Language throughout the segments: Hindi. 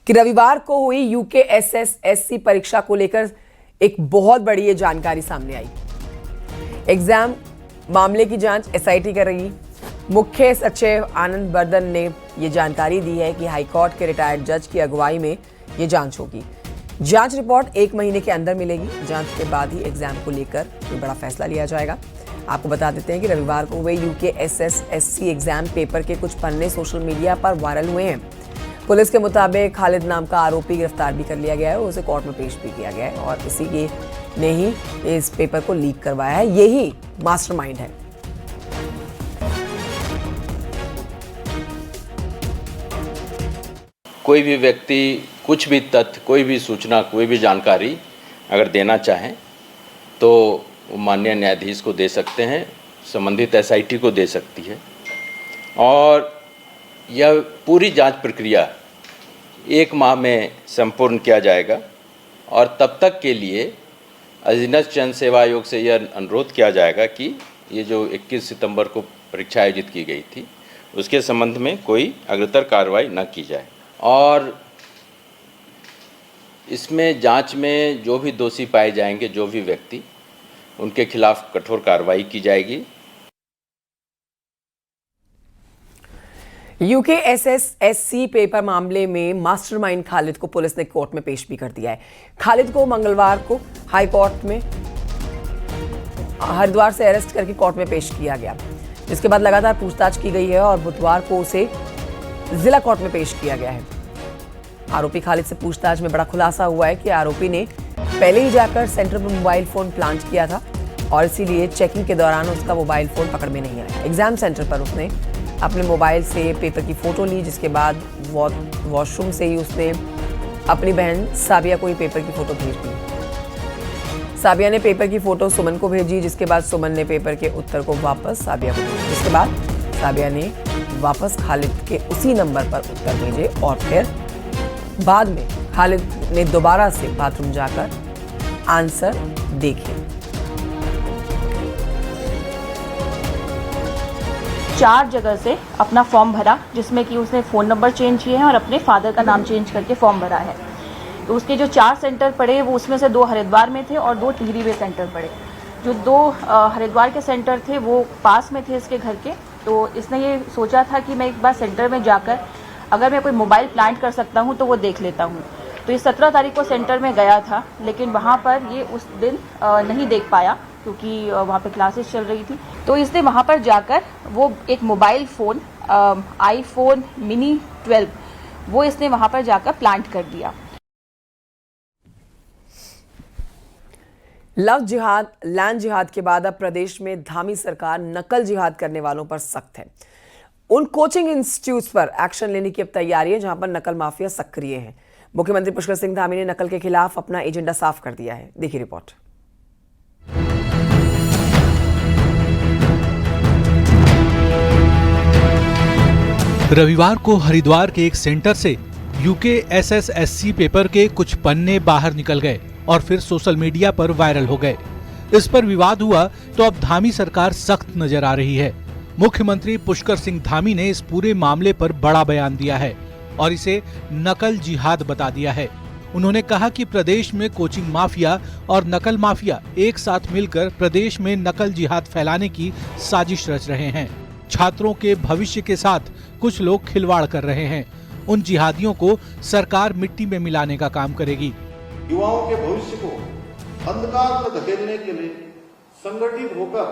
कि रविवार को हुई यूकेएसएसएससी परीक्षा को लेकर एक बहुत बड़ी ये जानकारी सामने आई। एग्जाम मामले की जांच एसआईटी कर रही। मुख्य सचिव आनंद बर्धन ने ये जानकारी दी है कि हाईकोर्ट के रिटायर्ड जज की अगुवाई में ये जांच होगी। जांच रिपोर्ट 1 महीने के अंदर मिलेगी। जांच के बाद ही एग्जाम को लेकर कोई बड़ा फैसला लिया जाएगा। आपको बता देते हैं कि रविवार को हुए यूकेएसएसएससी एग्जाम पेपर के कुछ पन्ने सोशल मीडिया पर वायरल हुए हैं। पुलिस के मुताबिक खालिद नाम का आरोपी गिरफ्तार भी कर लिया गया है, उसे कोर्ट में पेश भी किया गया है और इसी के ने ही इस पेपर को लीक करवाया है। यही मास्टरमाइंड है। कोई भी व्यक्ति कुछ भी तथ्य, कोई भी सूचना, कोई भी जानकारी अगर देना चाहें तो माननीय न्यायाधीश को दे सकते हैं, संबंधित एसआईटी को दे सकती है और यह पूरी जांच प्रक्रिया 1 माह में संपूर्ण किया जाएगा। और तब तक के लिए अधीनस्थ जन सेवा आयोग से यह अनुरोध किया जाएगा कि ये जो 21 सितंबर को परीक्षा आयोजित की गई थी उसके संबंध में कोई अग्रतर कार्रवाई न की जाए और इसमें जांच में जो भी दोषी पाए जाएंगे, जो भी व्यक्ति, उनके खिलाफ कठोर कार्रवाई की जाएगी। यूकेएसएसएससी पेपर मामले में मास्टरमाइंड खालिद को पुलिस ने कोर्ट में पेश भी कर दिया है। खालिद को मंगलवार को हाई कोर्ट में हरिद्वार से अरेस्ट करके कोर्ट में पेश किया गया, जिसके बाद लगातार पूछताछ की गई है और बुधवार को उसे जिला कोर्ट में पेश किया गया है। आरोपी खालिद से पूछताछ में बड़ा खुलासा हुआ है कि आरोपी ने पहले ही जाकर सेंटर पर मोबाइल फोन प्लांट किया था और इसीलिए चेकिंग के दौरान उसका मोबाइल फोन पकड़ में नहीं आया। एग्जाम सेंटर पर उसने अपने मोबाइल से पेपर की फोटो ली, जिसके बाद वॉशरूम से ही उसने अपनी बहन साबिया को ही पेपर की फोटो भेज दी। साबिया ने पेपर की फोटो सुमन को भेजी, जिसके बाद सुमन ने पेपर के उत्तर को वापस साबिया को भेजा। जिसके बाद साबिया ने वापस खालिद के उसी नंबर पर उत्तर भेजे और फिर बाद में खालिद ने दोबारा से बाथरूम जाकर आंसर देखे। 4 जगह से अपना फॉर्म भरा, जिसमें कि उसने फ़ोन नंबर चेंज किए हैं और अपने फादर का नाम चेंज करके फॉर्म भरा है। तो उसके जो 4 सेंटर पड़े वो उसमें से 2 हरिद्वार में थे और 2 टिहरी में सेंटर पड़े। जो 2 हरिद्वार के सेंटर थे वो पास में थे इसके घर के। तो इसने ये सोचा था कि मैं एक बार सेंटर में जाकर अगर मैं कोई मोबाइल प्लांट कर सकता हूँ तो वो देख लेता हूँ। तो ये 17 तारीख को सेंटर में गया था, लेकिन वहाँ पर ये उस दिन नहीं देख पाया क्योंकि वहाँ पे क्लासेस चल रही थी। तो इसने वहाँ पर जाकर वो एक मोबाइल फ़ोन आईफोन मिनी 12 वो इसने वहाँ पर जाकर प्लांट कर दिया। लव जिहाद, लैंड जिहाद के बाद अब प्रदेश में धामी सरकार नकल जिहाद करने वालों पर सख्त है। उन कोचिंग इंस्टीट्यूट्स पर एक्शन लेने की अब तैयारी है जहां पर नकल माफिया सक्रिय है। मुख्यमंत्री पुष्कर सिंह धामी ने नकल के खिलाफ अपना एजेंडा साफ कर दिया है। देखिए रिपोर्ट। रविवार को हरिद्वार के एक सेंटर से यूकेएसएसएससी पेपर के कुछ पन्ने बाहर निकल गए और फिर सोशल मीडिया पर वायरल हो गए। इस पर विवाद हुआ तो अब धामी सरकार सख्त नजर आ रही है। मुख्यमंत्री पुष्कर सिंह धामी ने इस पूरे मामले पर बड़ा बयान दिया है और इसे नकल जिहाद बता दिया है। उन्होंने कहा कि प्रदेश में कोचिंग माफिया और नकल माफिया एक साथ मिलकर प्रदेश में नकल जिहाद फैलाने की साजिश रच रहे हैं। छात्रों के भविष्य के साथ कुछ लोग खिलवाड़ कर रहे हैं। उन जिहादियों को सरकार मिट्टी में मिलाने का काम करेगी। युवाओं के भविष्य को अंधकार में धकेलने के लिए संगठित होकर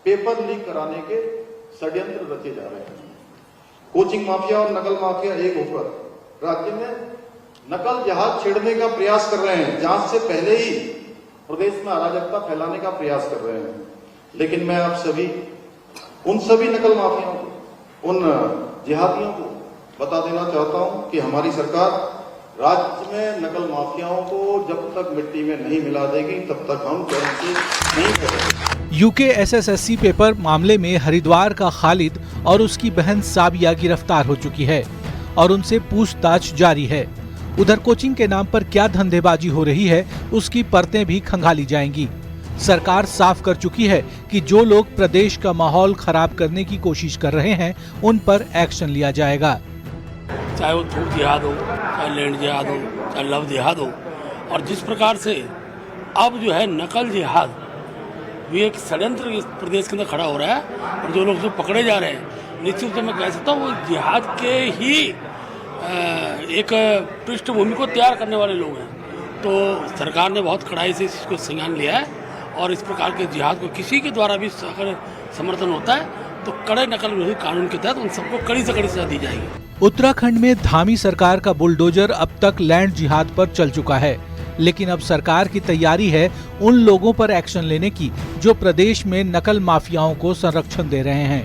पेपर लीक कराने के षड्यंत्र रचे जा रहे हैं। कोचिंग माफिया और नकल माफिया एक होकर राज्य में नकल जिहाद छेड़ने का प्रयास कर रहे हैं। जांच से पहले ही प्रदेश में अराजकता फैलाने का प्रयास कर रहे हैं। लेकिन मैं आप सभी, उन सभी नकल माफियाओं को, उन जिहादियों को बता देना चाहता हूं कि हमारी सरकार राज्य में नकल माफियाओं को जब तक मिट्टी में नहीं मिला देगी तब तक हम चैन से नहीं करेंगे। यूकेएसएसएससी पेपर मामले में हरिद्वार का खालिद और उसकी बहन साबिया गिरफ्तार हो चुकी है और उनसे पूछताछ जारी है। उधर कोचिंग के नाम पर क्या धंधेबाजी हो रही है उसकी परतें भी खंगाली जाएंगी। सरकार साफ कर चुकी है कि जो लोग प्रदेश का माहौल खराब करने की कोशिश कर रहे हैं उन पर एक्शन लिया जाएगा। चाहे वो थूक जिहाद हो, चाहे लैंड जिहाद हो, चाहे लव जिहाद हो। और जिस प्रकार से अब जो है नकल जिहाद भी एक षड्यंत्र इस प्रदेश के अंदर खड़ा हो रहा है, और जो लोग जो पकड़े जा रहे हैं निश्चित रूप से मैं कह सकता हूँ वो जिहाद के ही एक पृष्ठभूमि को तैयार करने वाले लोग हैं। तो सरकार ने बहुत कड़ाई से इसको संज्ञान लिया है, और इस प्रकार के जिहाद को किसी के द्वारा भी अगर समर्थन होता है तो कड़े नकल विरोधी कानून के तहत उन सबको कड़ी से कड़ी सजा दी जाएगी। उत्तराखंड में धामी सरकार का बुलडोजर अब तक लैंड जिहाद पर चल चुका है, लेकिन अब सरकार की तैयारी है उन लोगों पर एक्शन लेने की जो प्रदेश में नकल माफियाओं को संरक्षण दे रहे हैं।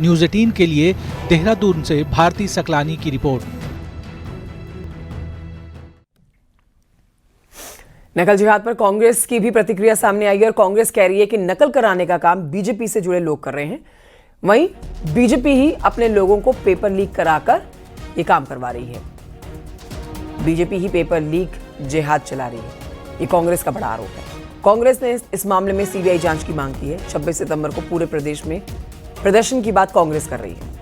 न्यूज़ 18 के लिए देहरादून से भारती सकलानी की रिपोर्ट। नकल जिहाद पर कांग्रेस की भी प्रतिक्रिया सामने आई है और कांग्रेस कह रही है कि नकल कराने का काम बीजेपी से जुड़े लोग कर रहे हैं। वहीं बीजेपी ही अपने लोगों को पेपर लीक कराकर ये काम करवा रही है। बीजेपी ही पेपर लीक जिहाद चला रही है, ये कांग्रेस का बड़ा आरोप है। कांग्रेस ने इस मामले में सीबीआई जांच की मांग की है। 26 सितंबर को पूरे प्रदेश में प्रदर्शन की बात कांग्रेस कर रही है।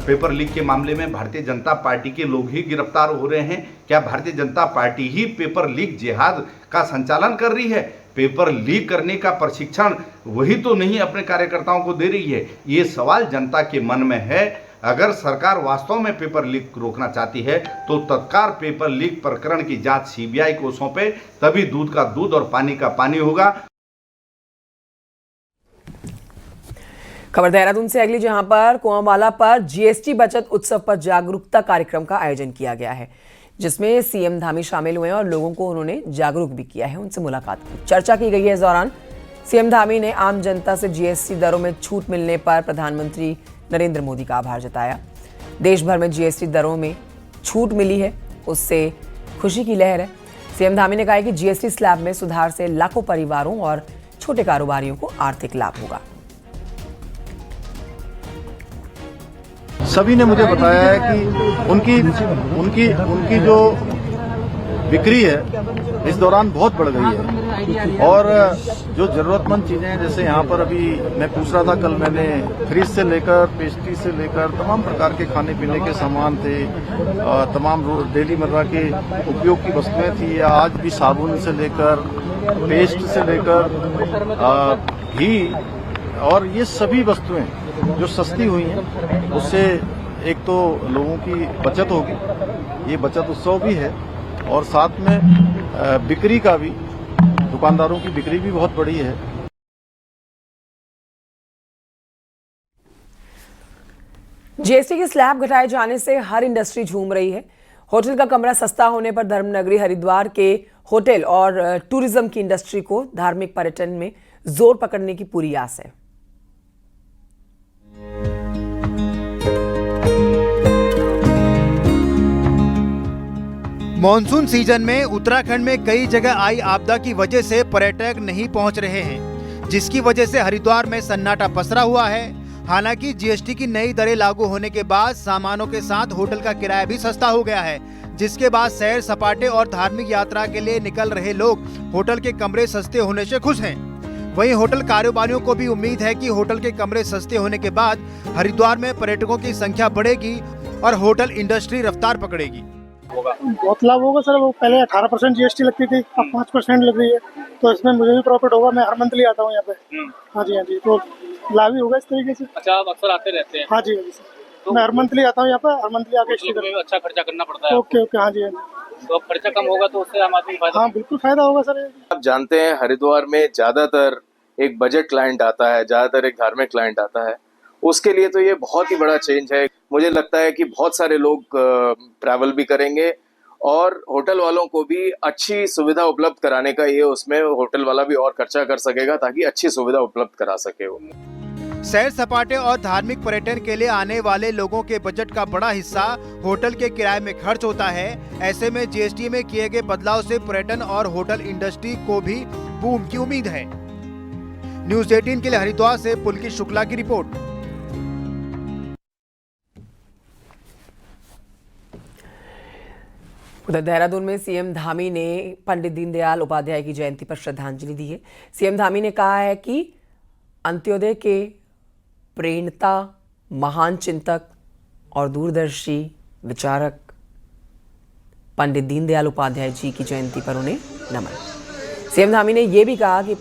पेपर लीक के मामले में भारतीय जनता पार्टी के लोग ही गिरफ्तार हो रहे हैं। क्या भारतीय जनता पार्टी ही पेपर लीक जिहाद का संचालन कर रही है? पेपर लीक करने का प्रशिक्षण वही तो नहीं अपने कार्यकर्ताओं को दे रही है? ये सवाल जनता के मन में है। अगर सरकार वास्तव में पेपर लीक रोकना चाहती है तो तत्काल पेपर लीक प्रकरण की जांच सीबीआई को सौंपे, तभी दूध का दूध और पानी का पानी होगा। खबर देहरादून से अगली, जहां पर कुआंवाला पर जीएसटी बचत उत्सव पर जागरूकता कार्यक्रम का आयोजन किया गया है, जिसमें सीएम धामी शामिल हुए हैं और लोगों को उन्होंने जागरूक भी किया है, उनसे मुलाकात की, चर्चा की गई है। इस दौरान सीएम धामी ने आम जनता से जीएसटी दरों में छूट मिलने पर प्रधानमंत्री नरेंद्र मोदी का आभार जताया। देश भर में जीएसटी दरों में छूट मिली है, उससे खुशी की लहर है। सीएम धामी ने कहा कि जीएसटी स्लैब में सुधार से लाखों परिवारों और छोटे कारोबारियों को आर्थिक लाभ होगा। सभी ने मुझे बताया है कि उनकी जो बिक्री है इस दौरान बहुत बढ़ गई है, और जो जरूरतमंद चीजें हैं, जैसे यहाँ पर अभी मैं पूछ रहा था, कल मैंने फ्रिज से लेकर पेस्ट्री से लेकर तमाम प्रकार के खाने पीने के सामान थे, तमाम डेली मर्रा के उपयोग की वस्तुएं थी, आज भी साबुन से लेकर पेस्ट से लेकर घी, और ये सभी वस्तुएं जो सस्ती हुई हैं, उससे एक तो लोगों की बचत होगी, ये बचत उत्सव भी है, और साथ में बिक्री का भी, दुकानदारों की बिक्री भी बहुत बड़ी है। जीएसटी की स्लैब घटाए जाने से हर इंडस्ट्री झूम रही है। होटल का कमरा सस्ता होने पर धर्मनगरी हरिद्वार के होटल और टूरिज्म की इंडस्ट्री को धार्मिक पर्यटन में जोर पकड़ने की पूरी आस है। मॉनसून सीजन में उत्तराखंड में कई जगह आई आपदा की वजह से पर्यटक नहीं पहुंच रहे हैं, जिसकी वजह से हरिद्वार में सन्नाटा पसरा हुआ है। हालांकि जीएसटी की नई दरें लागू होने के बाद सामानों के साथ होटल का किराया भी सस्ता हो गया है, जिसके बाद सैर सपाटे और धार्मिक यात्रा के लिए निकल रहे लोग होटल के कमरे सस्ते होने से खुश हैं। वहीं होटल कारोबारियों को भी उम्मीद है कि होटल के कमरे सस्ते होने के बाद हरिद्वार में पर्यटकों की संख्या बढ़ेगी और होटल इंडस्ट्री रफ्तार पकड़ेगी। बहुत लाभ होगा सर। वो पहले 18% जीएसटी लगती थी, अब 5% लग रही है, तो इसमें मुझे भी प्रॉफिट होगा। मैं हर मंथली आता हूँ यहाँ पे। हाँ जी, तो लाभ ही होगा इस तरीके से। अच्छा, आप अक्सर आते रहते हैं? हाँ जी सर, तो मैं हर मंथली आता हूँ यहाँ पे, हर मंथली आके अच्छा खर्चा करना पड़ता है। ओके, हाँ जी। तो अब खर्चा कम होगा तो उससे आम आदमी फायदा? हाँ, बिल्कुल फायदा होगा सर। आप जानते हैं हरिद्वार में ज्यादातर एक बजट क्लाइंट आता है, ज्यादातर एक धार्मिक क्लाइंट आता है, उसके लिए तो ये बहुत ही बड़ा चेंज है। मुझे लगता है कि बहुत सारे लोग ट्रैवल भी करेंगे और होटल वालों को भी अच्छी सुविधा उपलब्ध कराने का ये, उसमें होटल वाला भी और खर्चा कर सकेगा ताकि अच्छी सुविधा उपलब्ध करा सके वो। सैर सपाटे और धार्मिक पर्यटन के लिए आने वाले लोगों के बजट का बड़ा हिस्सा होटल के किराए में खर्च होता है। ऐसे में जीएसटी में किए गए बदलाव से पर्यटन और होटल इंडस्ट्री को भी बूम की उम्मीद है। न्यूज़ 18 के लिए हरिद्वार से पुलकित शुक्ला की रिपोर्ट। उधर देहरादून में सीएम धामी ने पंडित दीनदयाल उपाध्याय की जयंती पर श्रद्धांजलि दी है। सीएम धामी ने कहा है कि अंत्योदय के प्रेरणता, महान चिंतक और दूरदर्शी विचारक पंडित दीनदयाल उपाध्याय जी की जयंती पर उन्हें नमन। सीएम धामी ने यह भी कहा कि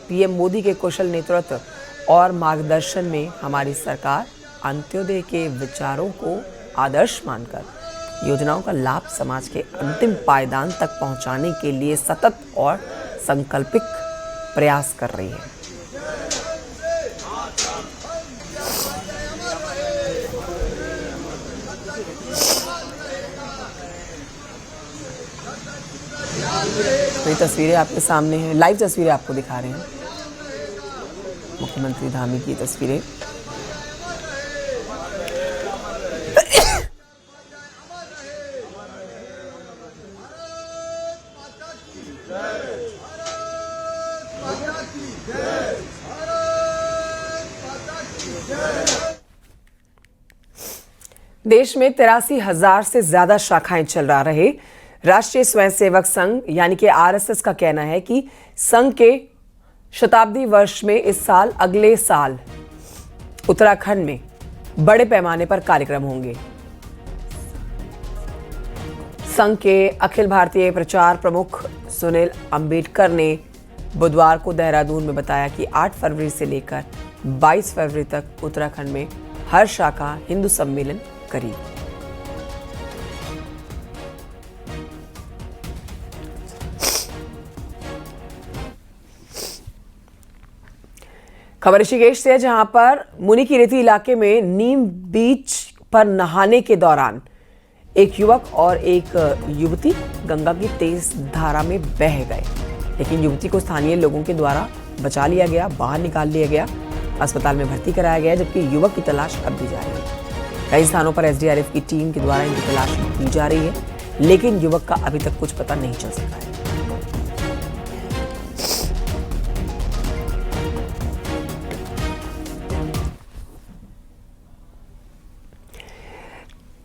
पीएम मोदी के कुशल नेतृत्व और मार्गदर्शन में हमारी सरकार अंत्योदय के विचारों को आदर्श मानकर योजनाओं का लाभ समाज के अंतिम पायदान तक पहुंचाने के लिए सतत और संकल्पित प्रयास कर रही है। ये तस्वीरें आपके सामने हैं, लाइव तस्वीरें आपको दिखा रहे हैं, मुख्यमंत्री धामी की तस्वीरें। देश में 83,000 से ज्यादा शाखाएं चला रहे राष्ट्रीय स्वयंसेवक संघ यानी कि आरएसएस का कहना है कि संघ के शताब्दी वर्ष में इस साल अगले साल उत्तराखंड में बड़े पैमाने पर कार्यक्रम होंगे। संघ के अखिल भारतीय प्रचार प्रमुख सुनील अंबेडकर ने बुधवार को देहरादून में बताया कि 8 फरवरी से लेकर 22 फरवरी तक उत्तराखंड में हर शाखा हिंदू सम्मेलन करेगी। खबर ऋषिकेश से, जहां पर मुनिकीरेती इलाके में नीम बीच पर नहाने के दौरान एक युवक और एक युवती गंगा की तेज धारा में बह गए, लेकिन युवती को स्थानीय लोगों के द्वारा बचा लिया गया, बाहर निकाल लिया गया, अस्पताल में भर्ती कराया गया, जबकि युवक की तलाश अब भी जारी है। कई स्थानों पर एसडीआरएफ की टीम के द्वारा इनकी तलाश की जा रही है, लेकिन युवक का अभी तक कुछ पता नहीं चल सका है।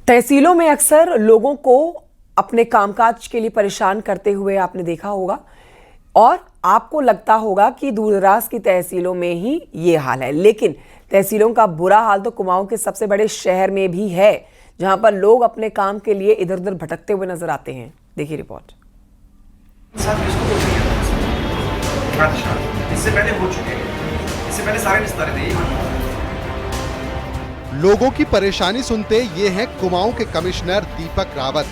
तहसीलों में अक्सर लोगों को अपने कामकाज के लिए परेशान करते हुए आपने देखा होगा, और आपको लगता होगा कि दूरदराज की तहसीलों में ही ये हाल है, लेकिन तहसीलों का बुरा हाल तो कुमाऊं के सबसे बड़े शहर में भी है, जहां पर लोग अपने काम के लिए इधर उधर भटकते हुए नजर आते हैं। देखिए रिपोर्ट। इससे पहले हो चुके हैं, इससे पहले सारे निस्तारे थे। लोगों की परेशानी सुनते ये हैं कुमाऊं के कमिश्नर दीपक रावत।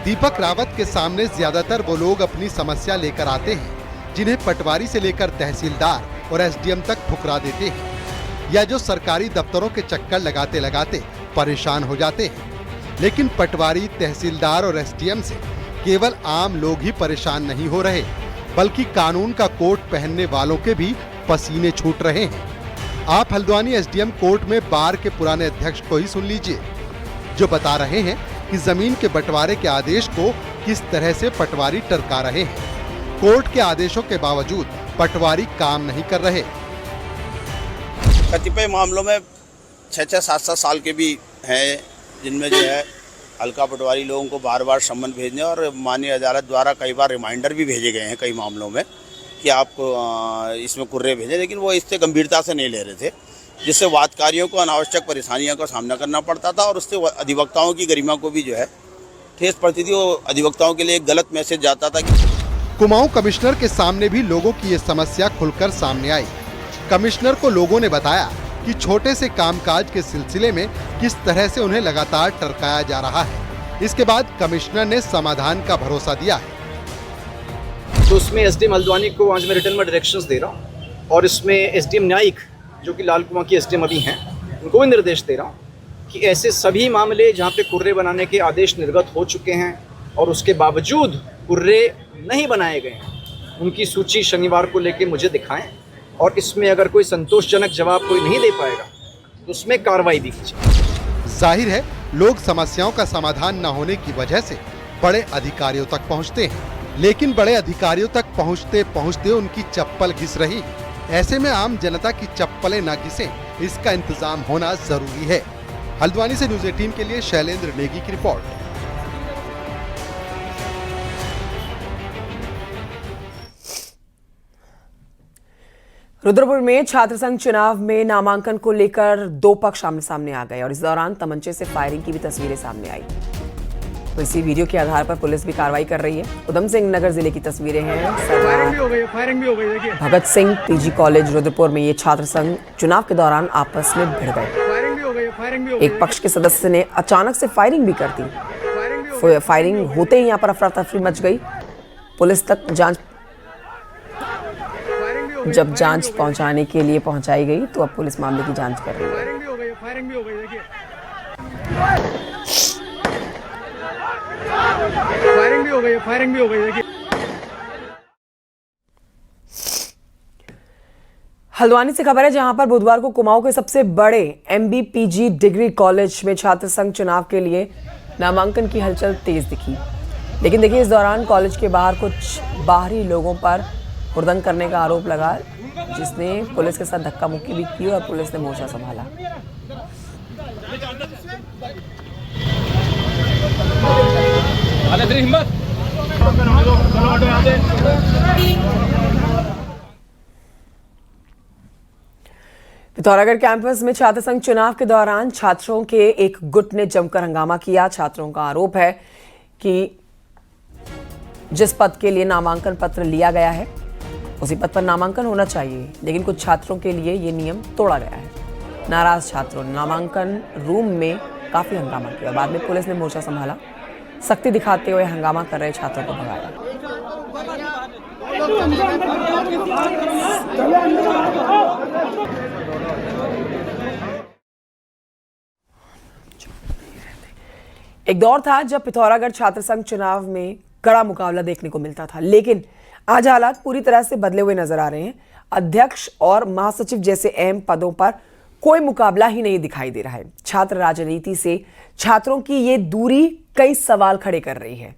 दीपक रावत के सामने ज्यादातर वो लोग अपनी समस्या लेकर आते हैं जिन्हें पटवारी से लेकर तहसीलदार और एसडीएम तक ठुकरा देते हैं, या जो सरकारी दफ्तरों के चक्कर लगाते लगाते परेशान हो जाते हैं। लेकिन पटवारी, तहसीलदार और एसडीएम से केवल आम लोग ही परेशान नहीं हो रहे, बल्कि कानून का कोट पहनने वालों के भी पसीने छूट रहे हैं। आप हल्द्वानी एसडीएम कोर्ट में बार के पुराने अध्यक्ष को ही सुन लीजिए, जो बता रहे हैं कि जमीन के बंटवारे के आदेश को किस तरह से पटवारी टरका रहे हैं। कोर्ट के आदेशों के बावजूद पटवारी काम नहीं कर रहे। कतिपय मामलों में 6-7 साल के भी हैं, जिनमें जो है हल्का पटवारी लोगों को बार बार सम्मन भेजने और माननीय अदालत द्वारा कई बार रिमाइंडर भी भेजे गए हैं कई मामलों में कि आपको इसमें कुर्रे भेजें, लेकिन वो इससे गंभीरता से नहीं ले रहे थे, जिससे वादकारियों को अनावश्यक परेशानियों का सामना करना पड़ता था और उससे अधिवक्ताओं की गरिमा को भी जो है ठेस पड़ती थी। वो अधिवक्ताओं के लिए एक गलत मैसेज जाता था। कुमाऊं कमिश्नर के सामने भी लोगों की ये समस्या खुलकर सामने आई। कमिश्नर को लोगों ने बताया कि छोटे से कामकाज के सिलसिले में किस तरह से उन्हें लगातार टरकाया जा रहा है। इसके बाद कमिश्नर ने समाधान का भरोसा दिया है। तो उसमें एसडीएम हल्द्वानी को आज मैं रिटर्न में डायरेक्शंस दे रहा हूँ, और इसमें एसडीएम न्यायिक जो कि लाल कुआं की एसडीएम अभी हैं, उनको भी निर्देश दे रहा हूँ कि ऐसे सभी मामले जहाँ पे कुर्रे बनाने के आदेश निर्गत हो चुके हैं और उसके बावजूद कुर्रे नहीं बनाए गए हैं, उनकी सूची शनिवार को लेके मुझे दिखाएं, और इसमें अगर कोई संतोषजनक जवाब कोई नहीं दे पाएगा तो उसमें कार्रवाई भी कीजिए। जाहिर है लोग समस्याओं का समाधान न होने की वजह से बड़े अधिकारियों तक पहुँचते हैं, लेकिन बड़े अधिकारियों तक पहुंचते पहुंचते उनकी चप्पल घिस रही। ऐसे में आम जनता की चप्पलें न घिसें, इसका इंतजाम होना जरूरी है। हल्द्वानी से न्यूज़ 18 के लिए शैलेंद्र नेगी की रिपोर्ट। रुद्रपुर में छात्र संघ चुनाव में नामांकन को लेकर दो पक्ष आमने सामने आ गए और इस दौरान तमंचे से फायरिंग की भी तस्वीरें सामने आई। तो इसी वीडियो के आधार पर पुलिस भी कार्रवाई कर रही है। उधम सिंह नगर जिले की तस्वीरें हैं। फायरिंग भी हो गई देखिए। भगत सिंह पीजी कॉलेज रुद्रपुर में ये छात्र संघ चुनाव के दौरान आपस में भिड़ गए। एक पक्ष के सदस्य ने अचानक से फायरिंग भी कर दी। फायरिंग होते ही यहाँ पर अफरा तफरी मच गई। पुलिस तक जब जांच पहुंचाने के लिए पहुंचाई गई तो अब पुलिस मामले की जांच कर रही है। फायरिंग भी हो गई देखिए। फायरिंग भी हो गई देखिए। हल्द्वानी से खबर है, जहां पर बुधवार को कुमाऊं के सबसे बड़े MBPG डिग्री कॉलेज में छात्र संघ चुनाव के लिए नामांकन की हलचल तेज दिखी। लेकिन देखिए, इस दौरान कॉलेज के बाहर कुछ बाहरी लोगों पर हुड़दंग करने का आरोप लगा, जिसने पुलिस के साथ धक्का मुक्की भी की और पुलिस ने मोर्चा संभाला। पिथौरागढ़ कैंपस में छात्र संघ चुनाव के दौरान छात्रों के एक गुट ने जमकर हंगामा किया। छात्रों का आरोप है कि जिस पद के लिए नामांकन पत्र लिया गया है उसी पद पर नामांकन होना चाहिए, लेकिन कुछ छात्रों के लिए ये नियम तोड़ा गया है। नाराज छात्रों ने नामांकन रूम में काफी हंगामा किया। बाद में पुलिस ने मोर्चा संभाला। सख्ती दिखाते हुए हंगामा कर रहे छात्रों को भगाया। एक दौर था जब पिथौरागढ़ छात्र संघ चुनाव में कड़ा मुकाबला देखने को मिलता था, लेकिन आज हालात पूरी तरह से बदले हुए नजर आ रहे हैं। अध्यक्ष और महासचिव जैसे अहम पदों पर कोई मुकाबला ही नहीं दिखाई दे रहा है। छात्र राजनीति से छात्रों की ये दूरी कई सवाल खड़े कर रही है।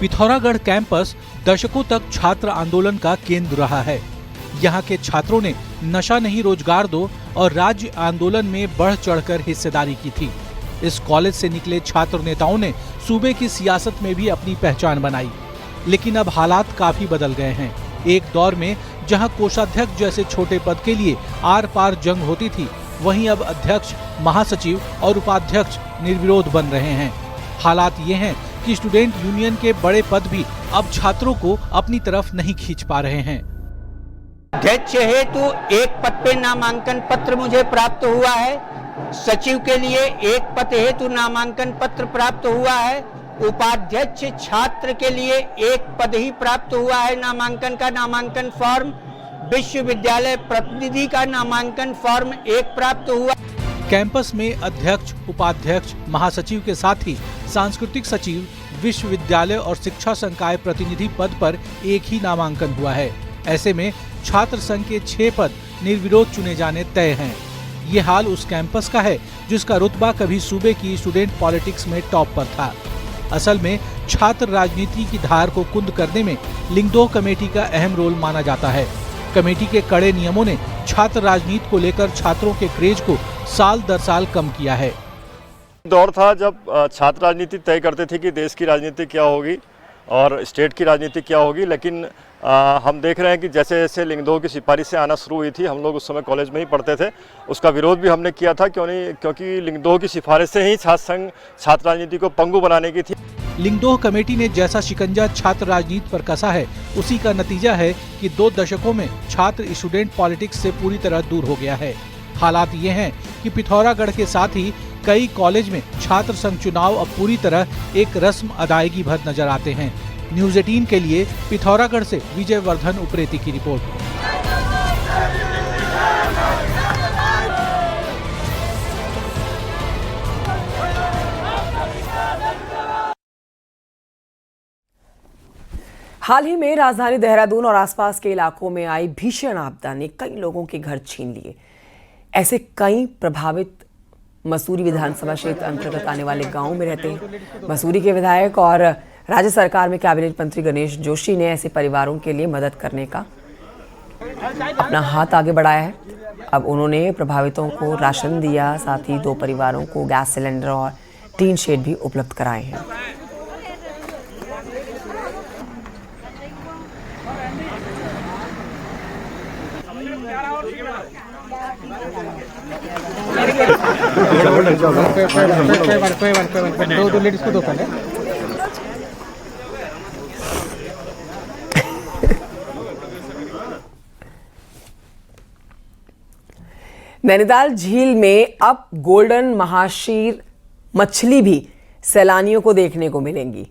पिथौरागढ़ कैंपस दशकों तक छात्र आंदोलन का केंद्र रहा है। यहाँ के छात्रों ने नशा नहीं रोजगार दो और राज्य आंदोलन में बढ़ चढ़कर हिस्सेदारी की थी। इस कॉलेज से निकले छात्र नेताओं ने सूबे की सियासत में भी अपनी पहचान बनाई, लेकिन अब हालात काफी बदल गए हैं। एक दौर में जहां कोषाध्यक्ष जैसे छोटे पद के लिए आर पार जंग होती थी, वहीं अब अध्यक्ष, महासचिव और उपाध्यक्ष निर्विरोध बन रहे हैं। हालात ये हैं कि स्टूडेंट यूनियन के बड़े पद भी अब छात्रों को अपनी तरफ नहीं खींच पा रहे हैं। अध्यक्ष हेतु एक पद पे नामांकन पत्र मुझे प्राप्त हुआ है। सचिव के लिए एक पद हेतु नामांकन पत्र प्राप्त हुआ है। उपाध्यक्ष छात्र के लिए एक पद ही प्राप्त हुआ है नामांकन का नामांकन फॉर्म। विश्वविद्यालय प्रतिनिधि का नामांकन फॉर्म एक प्राप्त हुआ। कैंपस में अध्यक्ष, उपाध्यक्ष, महासचिव के साथ ही सांस्कृतिक सचिव, विश्वविद्यालय और शिक्षा संकाय प्रतिनिधि पद पर एक ही नामांकन हुआ है। ऐसे में छात्र संघ के 6 पद निर्विरोध चुने जाने तय हैं। ये हाल उस कैंपस का है जिसका रुतबा कभी सूबे की स्टूडेंट पॉलिटिक्स में टॉप पर था। असल में छात्र राजनीति की धार को कुंद करने में लिंगदोह कमेटी का अहम रोल माना जाता है। कमेटी के कड़े नियमों ने छात्र राजनीति को लेकर छात्रों के क्रेज को साल दर साल कम किया है। दौर था जब छात्र राजनीति तय करते थे कि देश की राजनीति क्या होगी और स्टेट की राजनीति क्या होगी, लेकिन हम देख रहे हैं कि जैसे जैसे लिंगदोह की सिफारिशें आना शुरू हुई थी, हम लोग उस समय कॉलेज में ही पढ़ते थे, उसका विरोध भी हमने किया था। क्योंकि लिंगदोह की सिफारिशें ही छात्र संघ छात्र राजनीति को पंगु बनाने की थी। लिंगदोह कमेटी ने जैसा शिकंजा छात्र राजनीति पर कसा है, उसी का नतीजा है कि 2 दशकों में छात्र स्टूडेंट पॉलिटिक्स से पूरी तरह दूर हो गया है। हालात ये हैं कि पिथौरागढ़ के साथ ही कई कॉलेज में छात्र संघ चुनाव अब पूरी तरह एक रस्म अदायगी भर नजर आते हैं। न्यूज़ 18 के लिए पिथौरागढ़ से विजय वर्धन उप्रेती की रिपोर्ट। हाल ही में राजधानी देहरादून और आसपास के इलाकों में आई भीषण आपदा ने कई लोगों के घर छीन लिए। ऐसे कई प्रभावित मसूरी विधानसभा क्षेत्र अंतर्गत आने वाले गांवों में रहते हैं। मसूरी के विधायक और राज्य सरकार में कैबिनेट मंत्री गणेश जोशी ने ऐसे परिवारों के लिए मदद करने का अपना हाथ आगे बढ़ाया है। अब उन्होंने प्रभावितों को राशन दिया, साथ ही 2 परिवारों को गैस सिलेंडर और टीन शेड भी उपलब्ध कराए हैं। दो लेडीज को 2 पहले। नैनीताल झील में अब गोल्डन महाशीर मछली भी सैलानियों को देखने को मिलेंगी।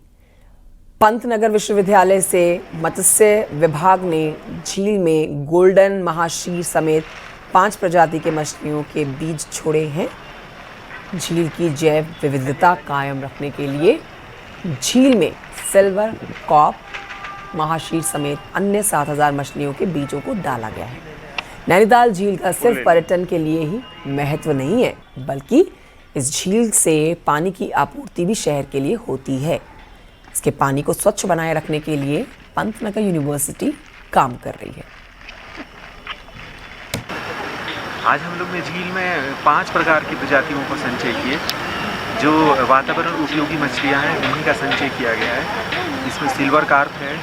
पंतनगर विश्वविद्यालय से मत्स्य विभाग ने झील में गोल्डन महाशीर समेत 5 प्रजाति के मछलियों के बीज छोड़े हैं। झील की जैव विविधता कायम रखने के लिए झील में सिल्वर, कॉप, महाशीर समेत अन्य 7000 मछलियों के बीजों को डाला गया है। नैनीताल झील का सिर्फ पर्यटन के लिए ही महत्व नहीं है, बल्कि इस झील से पानी की आपूर्ति भी शहर के लिए होती है। इसके पानी को स्वच्छ बनाए रखने के लिए पंतनगर यूनिवर्सिटी काम कर रही है। आज हम लोग ने झील में 5 प्रकार की प्रजातियों का संचय किए। जो वातावरण उपयोगी मछलियां हैं उन्हीं का संचय किया गया है। इसमें सिल्वर कार्प है,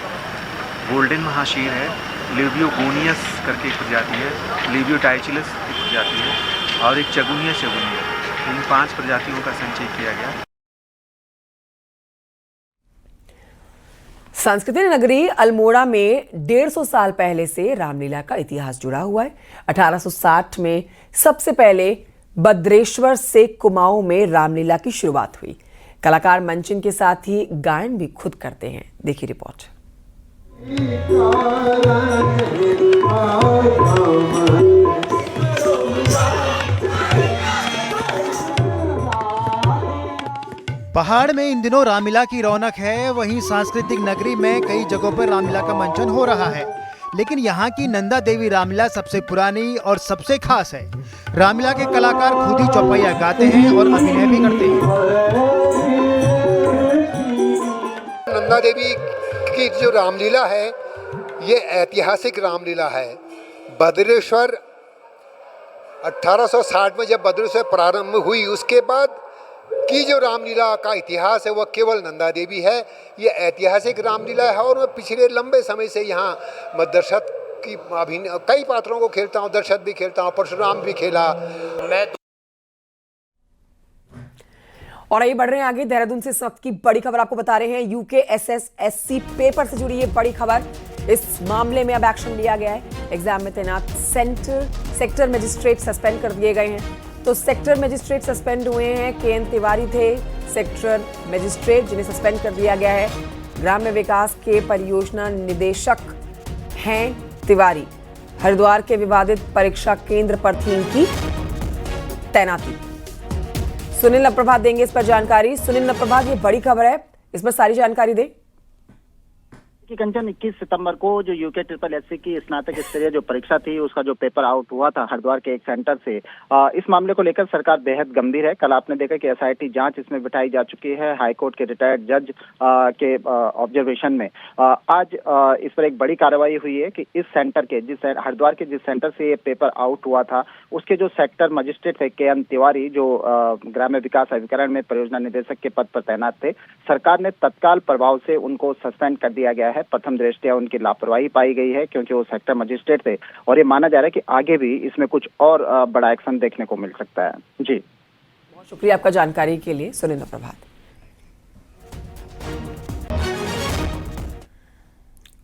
गोल्डन महाशीर है, लेबियोगोनियस करके एक प्रजाति है, लेबियोटाइचिलस एक प्रजाति है और एक चगुनिया है। इन 5 प्रजातियों का संचय किया गया। संस्कृति नगरी अल्मोड़ा में 150 साल पहले से रामलीला का इतिहास जुड़ा हुआ है। 1860 में सबसे पहले भद्रेश्वर से कुमाऊं में रामलीला की शुरुआत हुई। कलाकार मंचन के साथ ही गायन भी खुद करते हैं। देखिए रिपोर्ट। पहाड़ में इन दिनों रामलीला की रौनक है। वहीं सांस्कृतिक नगरी में कई जगहों पर रामलीला का मंचन हो रहा है, लेकिन यहाँ की नंदा देवी रामलीला सबसे पुरानी और सबसे खास है। रामलीला के कलाकार खुद ही चौपाइयाँ गाते हैं और अभिनय भी करते हैं। नंदा देवी की जो रामलीला है ये ऐतिहासिक रामलीला है। भद्रेश्वर 1860 में जब भद्रेश्वर प्रारंभ हुई, उसके बाद की जो रामलीला का इतिहास है वह केवल नंदा देवी है। ये ऐतिहासिक रामलीला है और मैं पिछले लंबे समय से यहाँ दर्शक की अभिनय कई पात्रों को खेलता हूँ, दर्शक भी खेलता हूँ, परशुराम भी खेला मैं। और आइए बढ़ रहे हैं आगे। देहरादून से इस वक्त की बड़ी खबर आपको बता रहे हैं। UKSS-SC पेपर से जुड़ी ये बड़ी खबर। इस मामले में अब एक्शन लिया गया है। एग्जाम में तैनात सेक्टर मजिस्ट्रेट सस्पेंड कर दिए गए हैं। तो सेक्टर मजिस्ट्रेट सस्पेंड हुए हैं। KN तिवारी थे सेक्टर मजिस्ट्रेट जिन्हें सस्पेंड कर दिया गया है। ग्राम्य विकास के परियोजना निदेशक हैं तिवारी। हरिद्वार के विवादित परीक्षा केंद्र पर थी इनकी तैनाती। सुनील नप्रभात देंगे इस पर जानकारी। सुनील नप्रभात, ये बड़ी खबर है, इस पर सारी जानकारी दें। कंचन 21 सितंबर को जो UKSS-SC की स्नातक स्तरीय जो परीक्षा थी उसका जो पेपर आउट हुआ था हरिद्वार के एक सेंटर से, इस मामले को लेकर सरकार बेहद गंभीर है। कल आपने देखा कि SIT जांच इसमें बिठाई जा चुकी है। हाईकोर्ट के रिटायर्ड जज के ऑब्जर्वेशन में आज इस पर एक बड़ी कार्रवाई हुई है कि इस सेंटर के हरिद्वार के जिस सेंटर से ये पेपर आउट हुआ था उसके जो सेक्टर मजिस्ट्रेट थे KN तिवारी, जो ग्राम्य विकास अभिकरण में परियोजना निदेशक के पद पर तैनात थे, सरकार ने तत्काल प्रभाव से उनको सस्पेंड कर दिया गया है। प्रथम दृष्टया उनकी लापरवाही पाई गई है क्योंकि वो सेक्टर मजिस्ट्रेट थे और ये माना जा रहा है कि आगे भी इसमें कुछ और बड़ा एक्शन देखने को मिल सकता है। जी, बहुत शुक्रिया आपका जानकारी के लिए सुनील प्रभात।